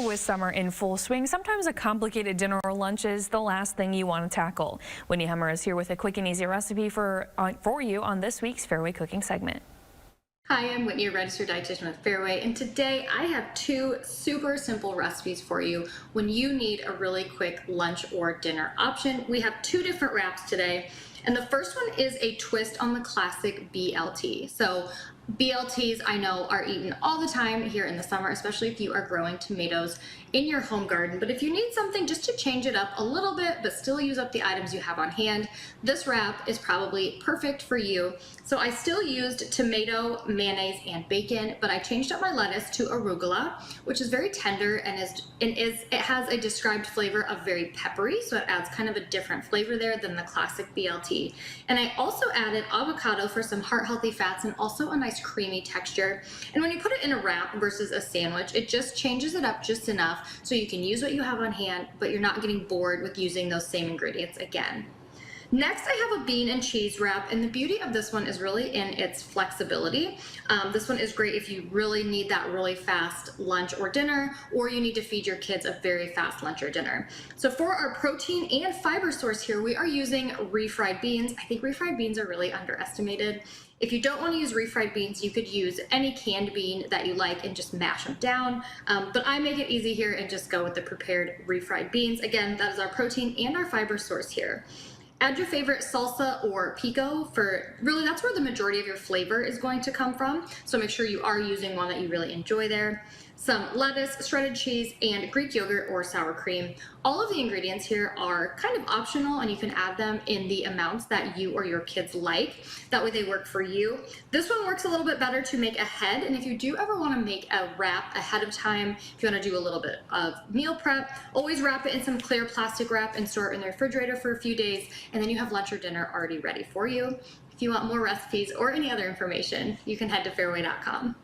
With summer in full swing, sometimes a complicated dinner or lunch is the last thing you want to tackle. Whitney Hummer is here with a quick and easy recipe for you on this week's Fairway Cooking segment. Hi, I'm Whitney, a registered dietitian with Fairway, and today I have two super simple recipes for you when you need a really quick lunch or dinner option. We have two different wraps today, and the first one is a twist on the classic BLT. So BLTs, I know, are eaten all the time here in the summer, especially if you are growing tomatoes in your home garden. But if you need something just to change it up a little bit, but still use up the items you have on hand, this wrap is probably perfect for you. So I still used tomato, mayonnaise, and bacon, but I changed up my lettuce to arugula, which is very tender and it has a described flavor of very peppery, so it adds kind of a different flavor there than the classic BLT. And I also added avocado for some heart-healthy fats and also a nice creamy texture. And when you put it in a wrap versus a sandwich, it just changes it up just enough so you can use what you have on hand, but you're not getting bored with using those same ingredients again. Next, I have a bean and cheese wrap, and the beauty of this one is really in its flexibility. This one is great if you really need that really fast lunch or dinner, or you need to feed your kids a very fast lunch or dinner. So for our protein and fiber source here, we are using refried beans. I think refried beans are really underestimated. If you don't want to use refried beans, you could use any canned bean that you like and just mash them down. But I make it easy here and just go with the prepared refried beans. Again, that is our protein and our fiber source here. Add your favorite salsa or pico for, really that's where the majority of your flavor is going to come from. So make sure you are using one that you really enjoy there. Some lettuce, shredded cheese, and Greek yogurt or sour cream. All of the ingredients here are kind of optional and you can add them in the amounts that you or your kids like. That way they work for you. This one works a little bit better to make ahead, and if you do ever want to make a wrap ahead of time, if you want to do a little bit of meal prep, always wrap it in some clear plastic wrap and store it in the refrigerator for a few days, and then you have lunch or dinner already ready for you. If you want more recipes or any other information, you can head to fairway.com.